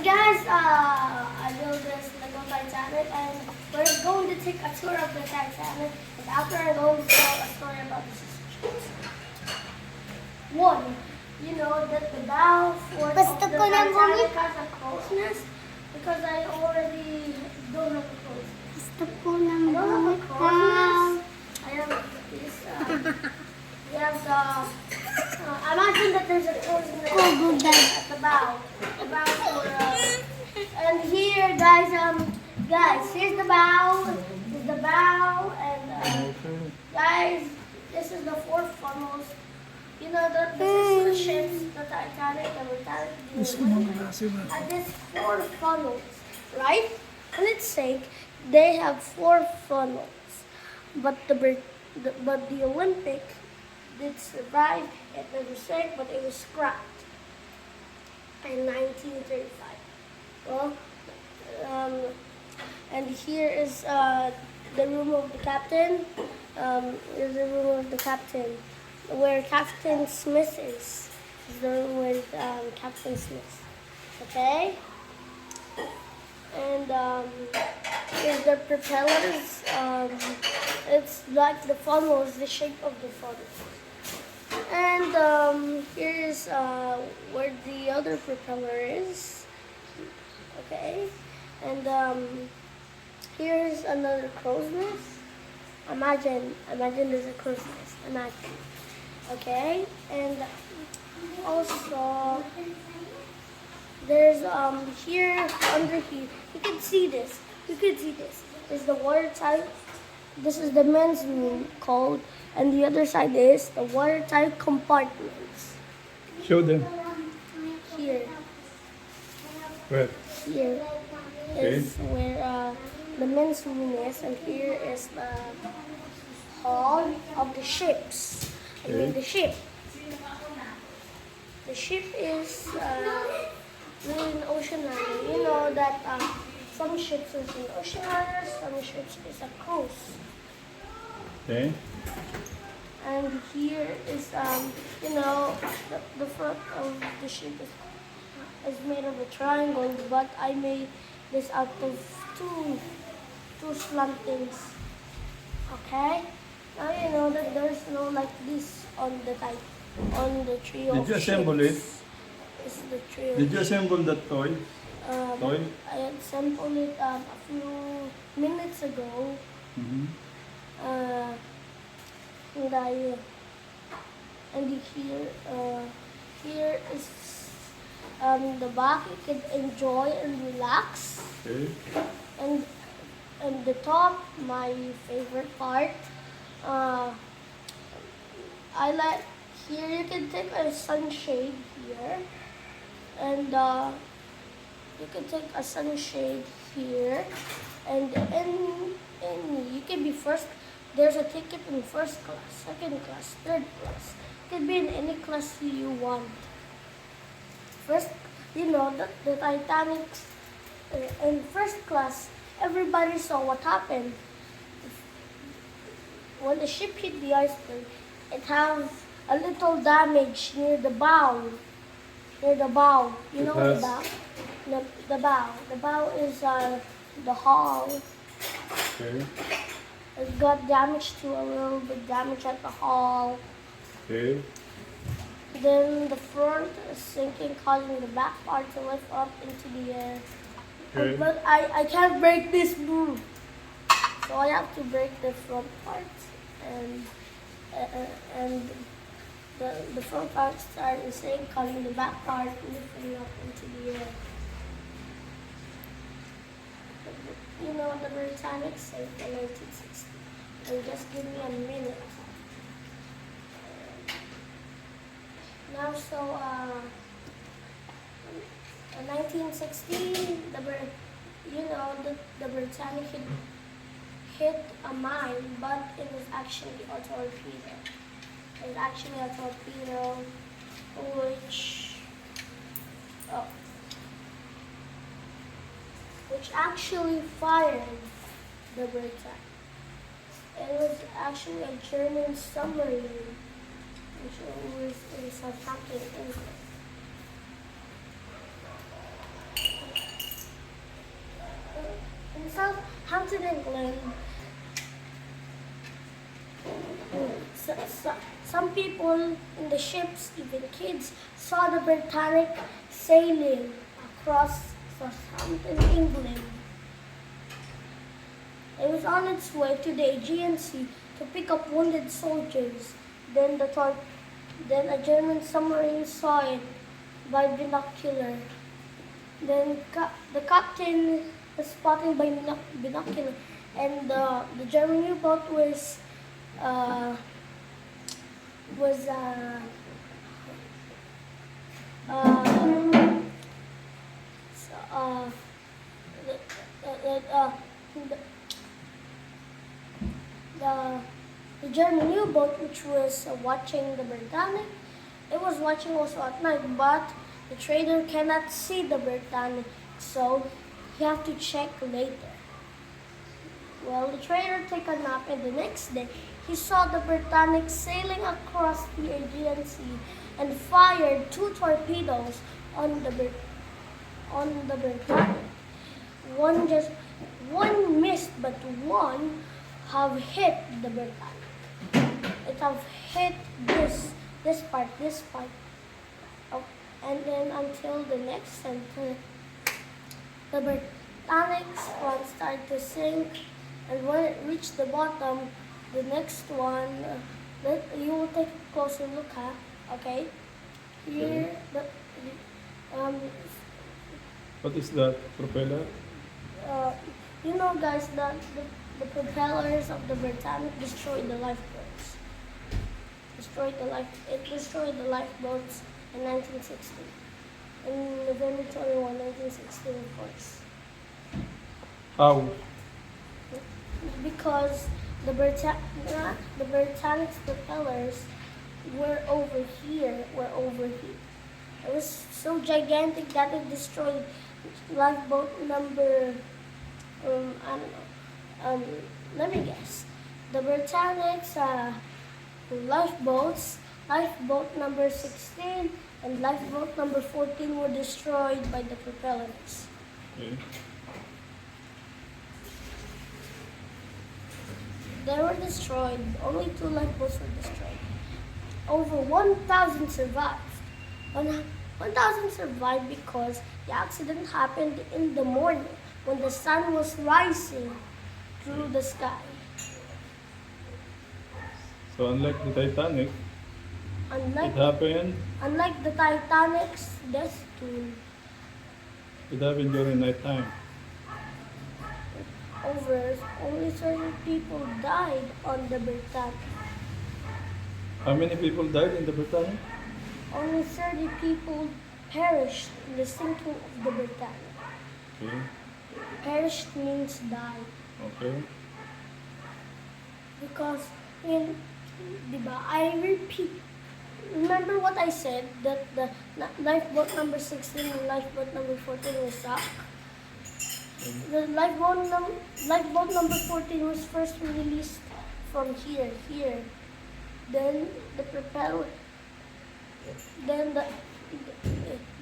Hi guys, I built this Lego Titanic and we're going to take a tour of the Titanic and after I'm going to tell a story about the ships. One, you know that the bow for the Titanic has a closeness because I already don't have a closeness. I don't have a closeness. I have this, we have the, imagine that there's a closeness at the bow. The bow for, and here guys, here's the bow, and guys, this is the four funnels. You know that this is the ships, the Titanic, the Britannic, and this four funnels, right? For its sake, they have four funnels, but the Olympic did survive. It never sank, but it was scrapped in 1935. Well, and here is the room of the captain. Is the room of the captain, where Captain Smith is. Is the room with Captain Smith. Okay. And here's the propellers. It's like the funnel is the shape of the funnel. And here's where the other propeller is. Okay. And here's another crow's nest. Imagine there's a crow's nest. Imagine. Okay. And also there's here under here. You can see this. There's the watertight. This is the men's room called, and the other side is the watertight compartments. Show them. Here. Where? Here is where the men's room is, and here is the hall of the ships. I mean the ship. The ship is really an ocean liner. You know that some ships is an ocean liner, some ships is a cruise. Okay. And here is you know the front of the ship is made of a triangle, but I made this out of two slantings. Okay? Now you know that there's no like this on the trio. Did you assemble it? This is the trio. Did you assemble that toy? Toy? I assembled it a few minutes ago. Mm-hmm. And here is the back. You can enjoy and relax. Okay. And the top, my favorite part. I like here. You can take a sunshade here, and you can take a sunshade here, and you can be first. There's a ticket in first class, second class, third class. You can be in any class you want. First, you know the Titanic in first class. Everybody saw what happened when the ship hit the iceberg. It has a little damage near the bow. You know the bow? The bow. The bow is the hull. Okay. It got damaged to a little bit damage at the hull. Okay. Then the front is sinking, causing the back part to lift up into the air. Okay. But I can't break this boom. So I have to break the front part and the front part started sinking, causing the back part lifting up into the air. You know the Britannic sank in 1960. And just give me a minute. Now, so in 1960, the Britannic hit a mine, but it was actually a torpedo. It was actually a torpedo which actually fired the Britannic. It was actually a German submarine, which was in Southampton, England. in England, some people in the ships, even kids, saw the Britannic sailing across Southampton, England. It was on its way to the Aegean Sea to pick up wounded soldiers. Then a German submarine saw it by binocular. Then the captain was spotting by binocular, and the German U-boat was uh, uh, so, the German U-boat, which was watching the Britannic, it was watching also at night, but the trader cannot see the Britannic, so you have to check later. Well, the trader took a nap, and the next day he saw the Britannic sailing across the Aegean Sea and fired 2 torpedoes on the Britannic. One missed, but one have hit the Britannic. It have hit this part, oh, and then until the next center, the Britannic's one started to sink, and when it reached the bottom, the next one, you will take a closer look at, okay? Here, What is that? Propeller? you know, guys, that the propellers of the Britannic destroyed the lifeboats. It destroyed the lifeboats in 1960. In November 21, 1960, of course. How? Because the Britannic's propellers were over here. It was so gigantic that it destroyed lifeboat number, I don't know, let me guess. The Britannic's lifeboat number 16 and lifeboat number 14 were destroyed by the propellers. Okay. They were destroyed. Only 2 lifeboats were destroyed. Over 1,000 survived. 1,000 survived because the accident happened in the morning when the sun was rising through the sky. So unlike the Titanic, Unlike the Titanic's death toll, it happened during night time. only 30 people died on the Britannic. How many people died in the Britannic? Only 30 people perished in the sinking of the Britannic. Okay. Perished means died. Okay. Because diba, I repeat, remember what I said, that the lifeboat number 16 and lifeboat number 14 was sunk? The lifeboat number 14 was first released from here. Then the propeller, then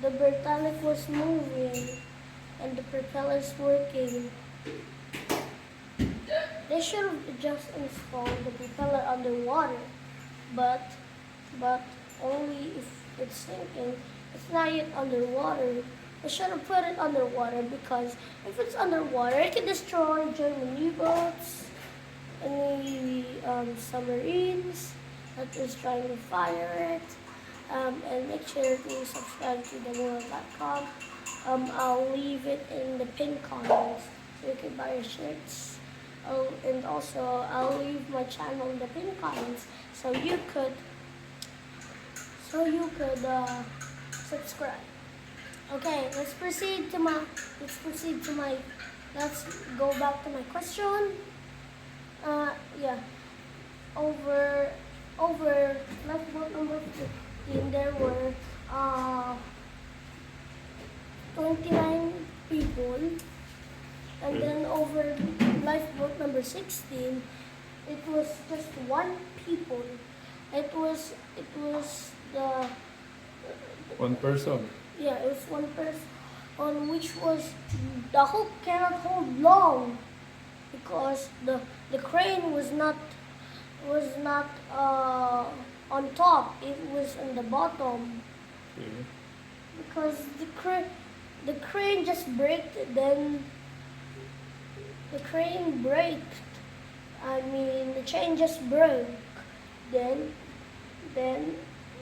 the Britannic was moving and the propellers working. They should have just installed the propeller underwater, but only if it's sinking. It's not yet underwater. They should have put it underwater, because if it's underwater, it can destroy German U-boats, any submarines that is trying to fire it. And make sure to subscribe to theworld.com. I'll leave it in the pinned comments so you can buy your shirts. And also, I'll leave my channel in the pinned comments so you could subscribe. Okay, let's go back to my question. Yeah, over lifeboat number 15, there were 29 people, and then over lifeboat number 16, it was just 1 people. It was the 1 person. Yeah, it was 1 person, on which was the hook cannot hold long. because the crane was not on top. It was on the bottom Okay. because the crane just braked. Then the crane braked. I mean, the chain just broke. Then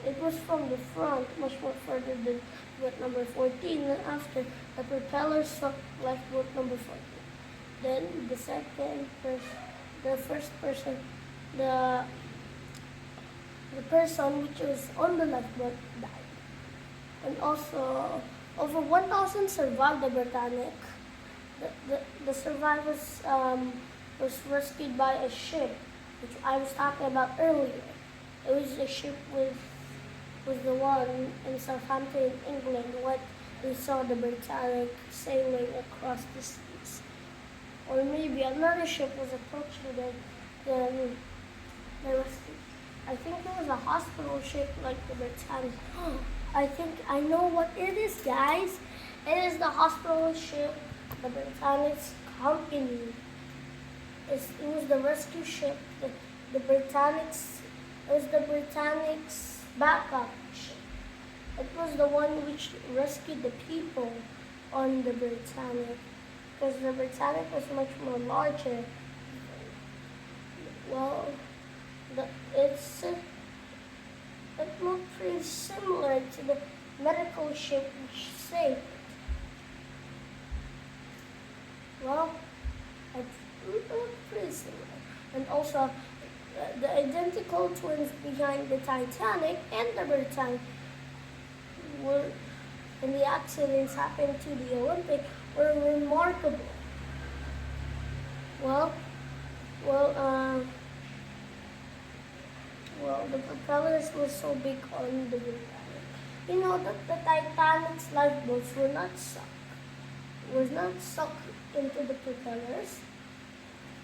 it was from the front, much more further than boat number 14. And after, the propeller struck lifeboat number 14. Then the first person, the the person which was on the lifeboat died. And also, over 1,000 survived the Britannic. The survivors was rescued by a ship, which I was talking about earlier. It was a ship with the one in Southampton, England, when we saw the Britannic sailing across the seas. Or maybe another ship was approaching them. Then there was, I think it was a hospital ship like the Britannic. I think I know what it is, guys. It is the hospital ship, the Britannic's company. It was the rescue ship, the Britannic's. It was the Britannic's backup ship. It was the one which rescued the people on the Britannic, because the Britannic was much more larger. Well, it looked pretty similar to the medical ship which saved. Well, it looked pretty similar. And also, the identical twins behind the Titanic and the Britannic were, and the accidents happened to the Olympic, were remarkable. Well, well, the propellers were so big on the Britannic. You know that the Titanic's lifeboats was not sucked into the propellers.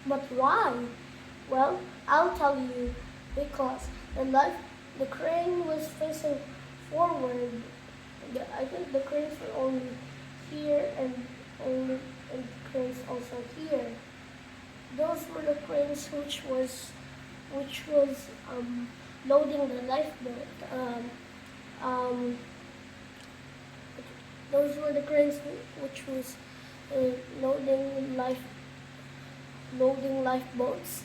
But why? Well, I'll tell you, because the crane was facing forward. I think the cranes were only here and the cranes also here. Those were the cranes which was loading the lifeboat. Those were the cranes which was loading lifeboats.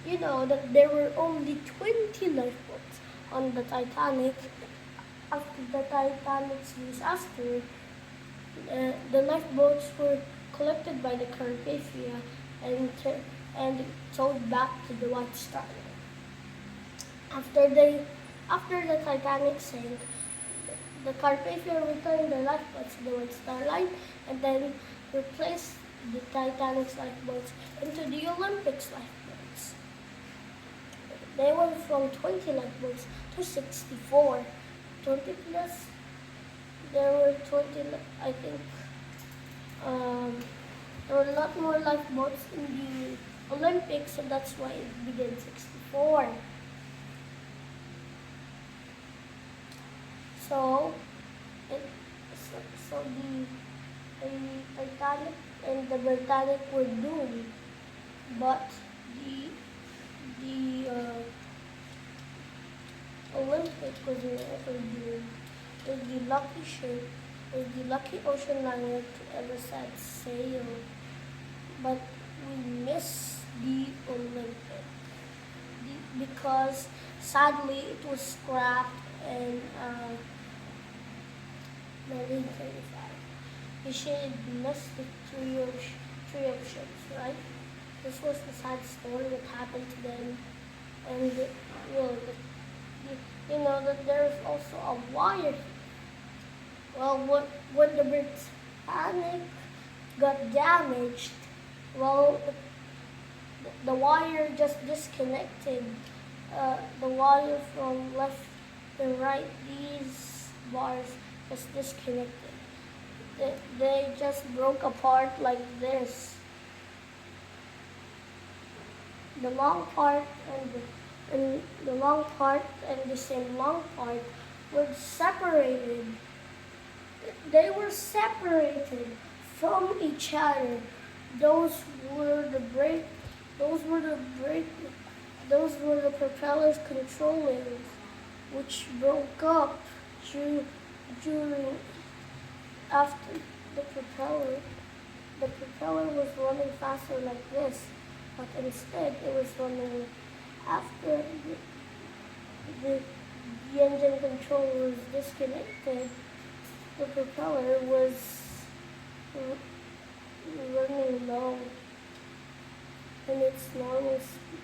You know that there were only 20 lifeboats on the Titanic. After the Titanic's disaster, the lifeboats were collected by the Carpathia and towed back to the White Star Line. After the Titanic sank, the Carpathia returned the lifeboats to the White Star Line and then replaced the Titanic's lifeboats into the Olympics lifeboats. They went from 20 lifeboats to 64. 20 plus, there were 20, I think, there were a lot more lifeboats in the Olympics, so that's why it began 64. So, the Titanic and the Britannic were doomed, but the Olympic was never doomed. It was the lucky ship, it was the lucky ocean liner to ever set sail. But we missed the Olympic because sadly it was scrapped in 1935. We should miss the trio of ships, right? This was the sad story that happened to them, and you know that there's also a wire. Well, when the Britannic got damaged, well, the wire just disconnected. The wire from left to right, these bars just disconnected. They just broke apart like this. The long part and the same long part were separated. They were separated from each other those were the brake, those were the brake, those were the propeller's control wings, which broke up during after the propeller. The propeller was running faster like this, but instead it was running after the engine control was disconnected. The propeller was running low in its normal speed,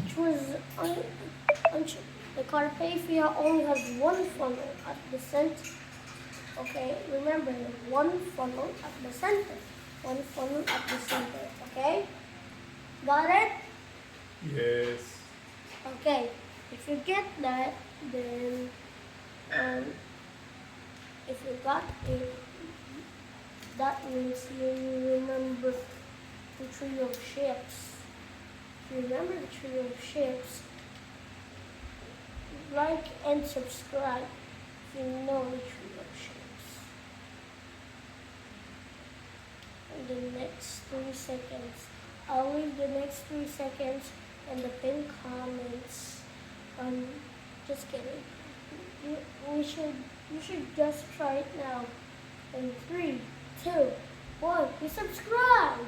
which was the Carpathia only has one funnel at the center. Okay, remember, one funnel at the center. One funnel at the center, okay? Got it? Yes. Okay, if you get that, then if you got it, that means you remember the trio of ships. If you remember the trio of ships, like and subscribe if you know the trio of ships. In the next 3 seconds, I'll leave the next 3 seconds in the pinned comments. Just kidding. You should just try it now. In 3, 2, 1. You subscribe.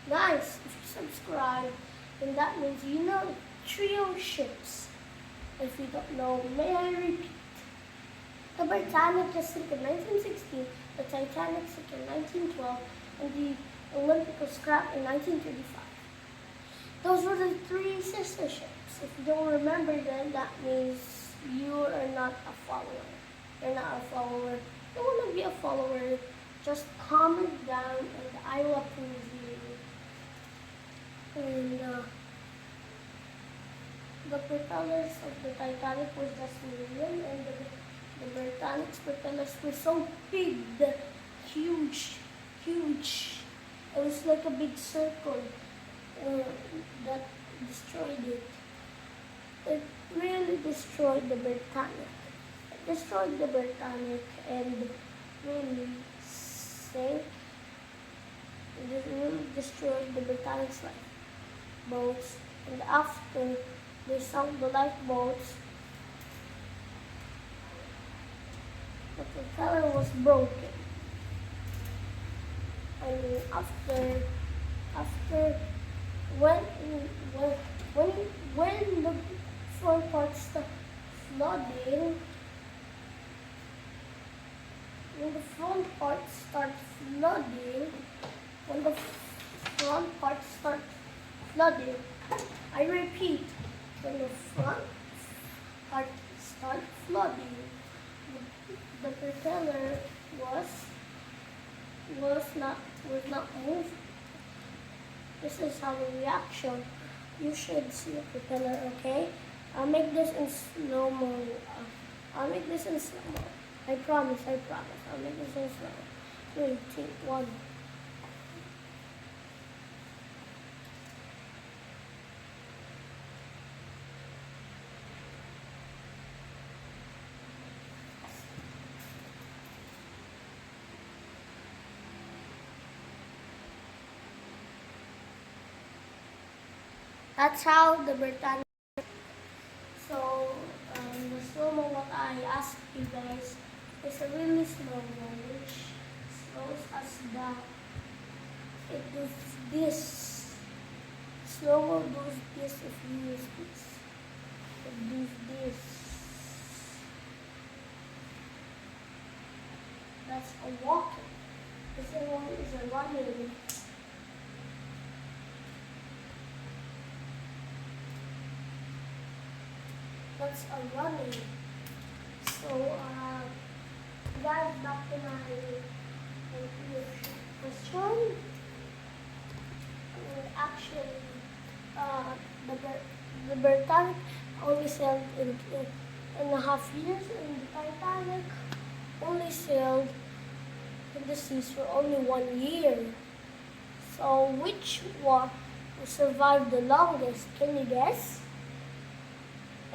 Nice. If you subscribe, then that means you know the trio ships. If you don't know, may I repeat? The Britannic sank in 1916, the Titanic sank in 1912, and the Olympic was scrapped in 1935. Those were the 3 sister ships. If you don't remember them, that means you are not a follower. You're not a follower. You want to be a follower, just comment down and I will approve you. And the propellers of the Titanic was just medium, and the Britannic's propellers were so big, huge. It was like a big circle that destroyed it. It really destroyed the Britannic. It destroyed the Britannic and really sank. It really destroyed the Britannic's lifeboats. And after they sunk the lifeboats, the propeller was broken. And after when the front part started flooding, when the front part starts flooding, I repeat, when the front part starts flooding, the propeller was not moving. This is our reaction. You should see a propeller, okay? I'll make this in slow-mo. I promise. I'll make this in slow. 3, 2, 1. That's how the Britannic. So the slow-mo what I asked you guys is a really slow-mo, which shows us that it does this. Slow-mo does this if you use this. It does this. That's a walking. This one is a running. That's a running. So, guys, back to my question. Actually, the Britannic only sailed in 2.5 years, and the Titanic only sailed in the seas for only 1 year. So, which one will survive the longest? Can you guess?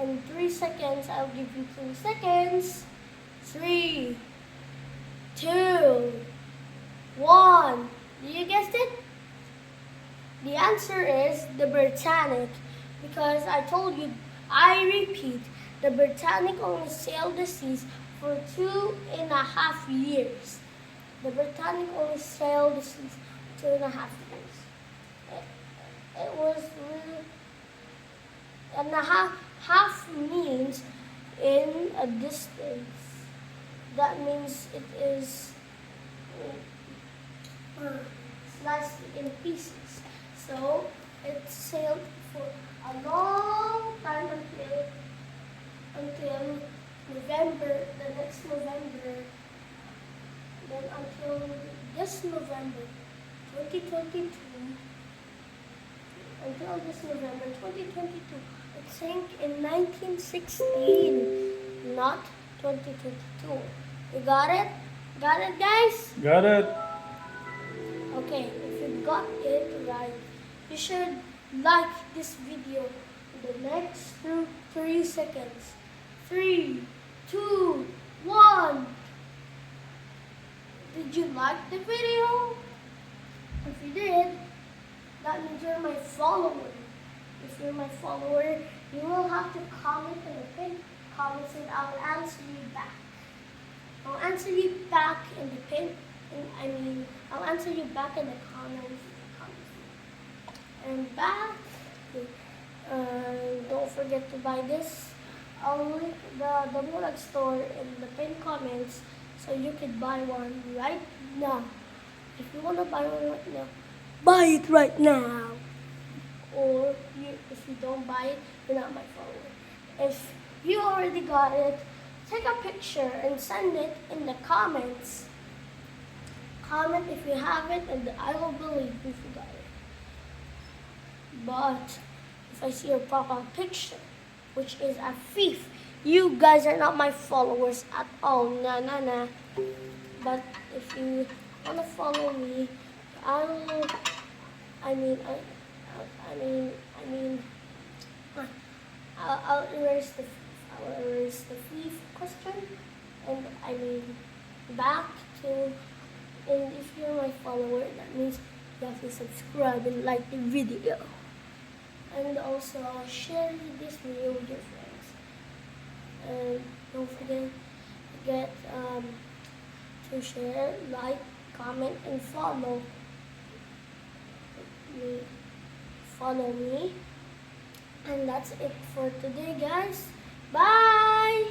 In 3 seconds, I'll give you 3 seconds. 3, 2, 1. Do you guess it? The answer is the Britannic, because I told you, I repeat, the Britannic only sailed the seas for 2.5 years. The Britannic only sailed the seas 2.5 years. It was really, and a half means in a distance. That means it is sliced in pieces. So it sailed for a long time until November, the next November, then until this November 2022, until this November 2022. It sank in 1916, not 2022. You got it? Got it, guys? Got it. Okay, if you got it right, you should like this video in the next 3 seconds. 3, 2, 1. Did you like the video? If you did, that means you're my follower. If you're my follower, you will have to comment in the pinned comments and I'll answer you back. I'll answer you back in the pin. I'll answer you back in the comments. And back. Don't forget to buy this. I'll link the Mulag store in the pinned comments so you can buy one right now. If you want to buy one right now, buy it right now. Or if you don't buy it, you're not my follower. If you already got it, take a picture and send it in the comments. Comment if you have it and I will believe if you got it. But if I see your profile picture, which is a thief, you guys are not my followers at all. Nah. But if you want to follow me, I'll erase the thief question, and back to, and if you're my follower, that means you have to subscribe and like the video, and also share this video with your friends, and don't forget to share, like, comment, and follow me. And that's it for today, guys. Bye.